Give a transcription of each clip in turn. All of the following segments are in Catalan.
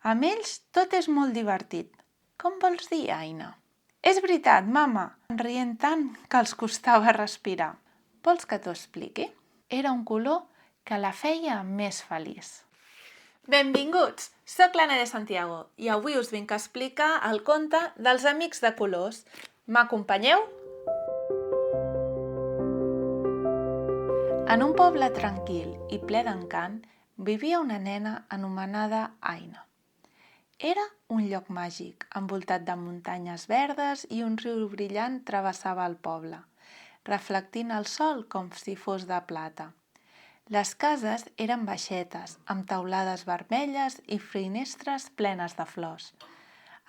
Amb ells tot és molt divertit. Com vols dir, Aina? És veritat, mama, rient tant que els costava respirar. Vols que t'ho expliqui? Era un color que la feia més feliç. Benvinguts! Soc l'Anna de Santiago i avui us vinc a explicar el conte dels amics de colors. M'acompanyeu? En un poble tranquil i ple d'encant vivia una nena anomenada Aina. Era un lloc màgic, envoltat de muntanyes verdes i un riu brillant travessava el poble, reflectint el sol com si fos de plata. Les cases eren baixetes, amb teulades vermelles i finestres plenes de flors.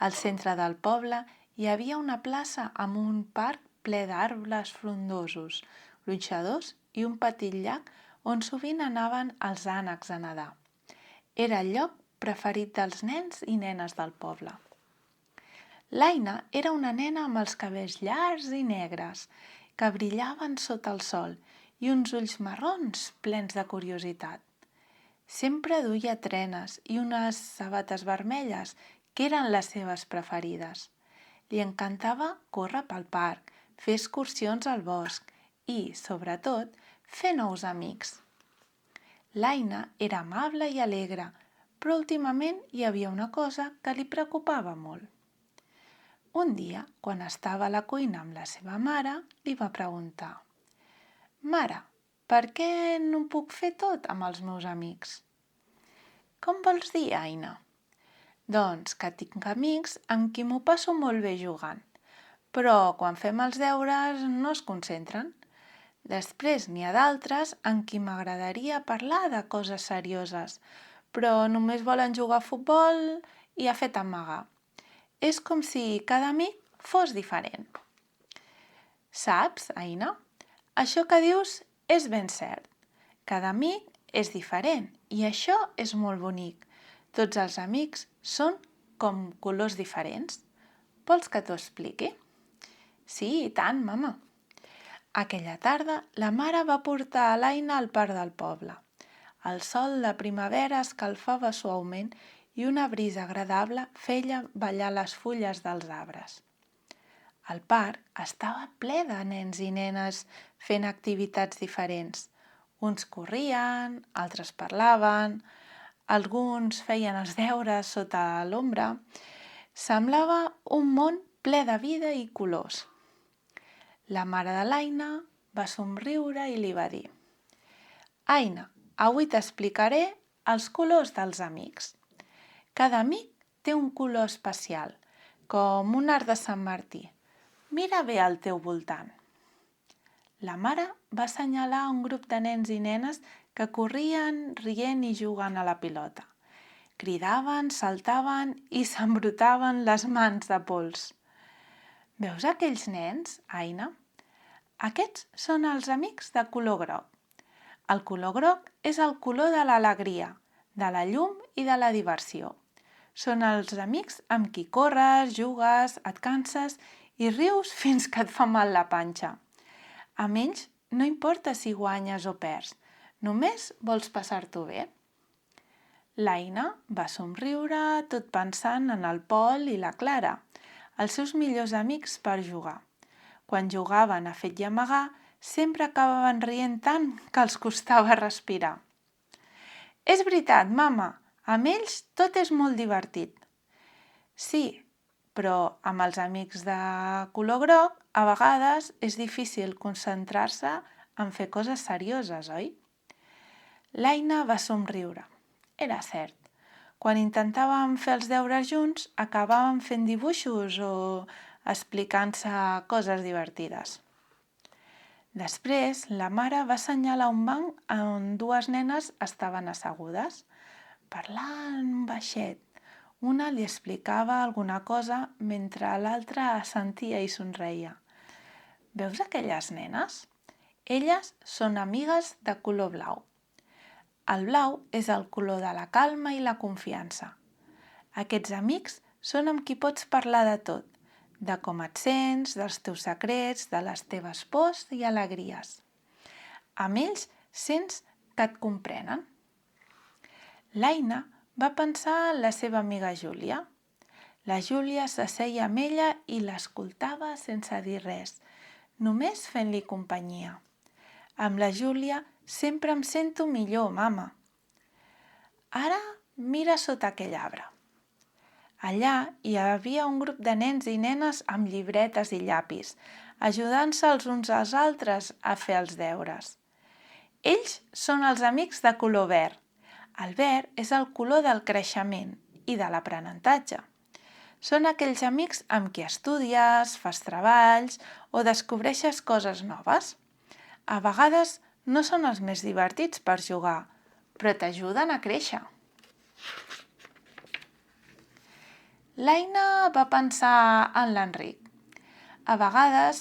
Al centre del poble hi havia una plaça amb un parc ple d'arbres frondosos, gronxadors i un petit llac on sovint anaven els ànecs a nedar. Era el lloc preferit dels nens i nenes del poble. L'Aina era una nena amb els cabells llargs i negres que brillaven sota el sol i uns ulls marrons plens de curiositat. Sempre duia trenes i unes sabates vermelles que eren les seves preferides. Li encantava córrer pel parc, fer excursions al bosc i, sobretot, fer nous amics. L'Aina era amable i alegre, però últimament hi havia una cosa que li preocupava molt. Un dia, quan estava a la cuina amb la seva mare, li va preguntar: «Mare, per què no puc fer tot amb els meus amics?» «Com vols dir, Aina?» «Doncs que tinc amics amb qui m'ho passo molt bé jugant, però quan fem els deures no es concentren. Després n'hi ha d'altres amb qui m'agradaria parlar de coses serioses, però només volen jugar a futbol i a fer t'amagar. És com si cada amic fos diferent». «Saps, Aina? Això que dius és ben cert. Cada amic és diferent i això és molt bonic. Tots els amics són com colors diferents. Vols que t'ho expliqui?» «Sí, i tant, mama». Aquella tarda, la mare va portar a l'Aina al parc del poble. El sol de primavera escalfava suaument i una brisa agradable feia ballar les fulles dels arbres. El parc estava ple de nens i nenes fent activitats diferents. Uns corrien, altres parlaven, alguns feien els deures sota l'ombra. Semblava un món ple de vida i colors. La mare de l'Aina va somriure i li va dir: «Aina, avui t'explicaré els colors dels amics. Cada amic té un color especial, com un arc de Sant Martí. Mira bé al teu voltant». La mare va assenyalar un grup de nens i nenes que corrien, rient i jugant a la pilota. Cridaven, saltaven i s'embrotaven les mans de pols. «Veus aquells nens, Aina? Aquests són els amics de color groc. El color groc és el color de l'alegria, de la llum i de la diversió. Són els amics amb qui corres, jugues, et canses i rius fins que et fa mal la panxa. Amb ells no importa si guanyes o perds, només vols passar-t'ho bé». L'Aina va somriure tot pensant en el Pol i la Clara, els seus millors amics per jugar. Quan jugaven a fet i amagar, sempre acabaven rient tant que els costava respirar. «És veritat, mama, amb ells tot és molt divertit». «Sí, però amb els amics de color groc a vegades és difícil concentrar-se en fer coses serioses, oi?» L'Aina va somriure. Era cert. Quan intentàvem fer els deures junts, acabàvem fent dibuixos o explicant-se coses divertides. Després, la mare va assenyalar un banc on dues nenes estaven assegudes, parlant baixet. Una li explicava alguna cosa mentre l'altra assentia i somreia. «Veus aquelles nenes? Elles són amigues de color blau. El blau és el color de la calma i la confiança. Aquests amics són amb qui pots parlar de tot, de com et sents, dels teus secrets, de les teves pors i alegries. Amb ells sents que et comprenen». L'Aina va pensar en la seva amiga Júlia. La Júlia s'asseia amb ella i l'escoltava sense dir res, només fent-li companyia. Amb la Júlia sempre em sento millor, mama. Ara mira sota aquell arbre. Allà hi havia un grup de nens i nenes amb llibretes i llapis, ajudant-se els uns als altres a fer els deures. Ells són els amics de color verd. El verd és el color del creixement i de l'aprenentatge. Són aquells amics amb qui estudies, fas treballs o descobreixes coses noves. A vegades no són els més divertits per jugar, però t'ajuden a créixer. L'Aina va pensar en l'Enric. A vegades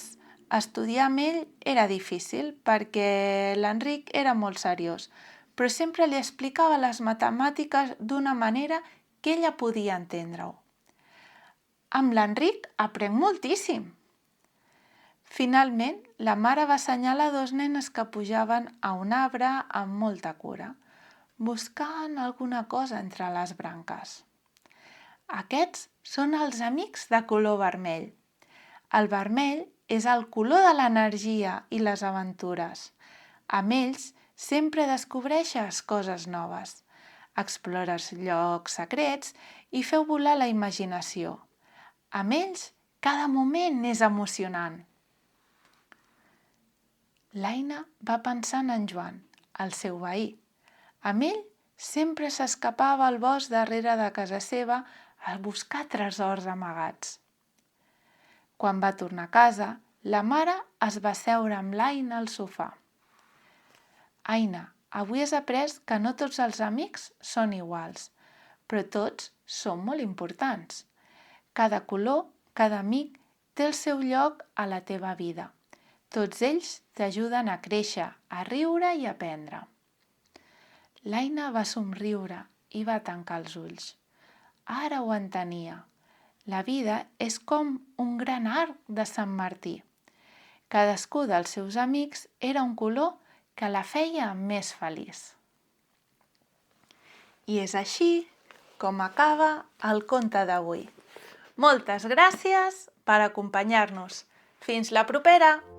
estudiar amb ell era difícil perquè l'Enric era molt seriós, però sempre li explicava les matemàtiques d'una manera que ella podia entendre-ho. Amb l'Enric aprenc moltíssim. Finalment, la mare va assenyalar dos nenes que pujaven a un arbre amb molta cura, buscant alguna cosa entre les branques. Aquests són els amics de color vermell. El vermell és el color de l'energia i les aventures. Amb ells sempre descobreixes coses noves, explores llocs secrets i feu volar la imaginació. Amb ells, cada moment és emocionant. L'Aina va pensant en Joan, el seu veí. Amb ell sempre s'escapava al bosc darrere de casa seva a buscar tresors amagats. Quan va tornar a casa, la mare es va seure amb l'Aina al sofà. Aina, avui has après que no tots els amics són iguals, però tots són molt importants. Cada color, cada amic té el seu lloc a la teva vida. Tots ells t'ajuden a créixer, a riure i a aprendre. L'Aina va somriure i va tancar els ulls. Ara ho entenia. La vida és com un gran arc de Sant Martí. Cadascú dels seus amics era un color que la feia més feliç. I és així com acaba el conte d'avui. Moltes gràcies per acompanyar-nos. Fins la propera!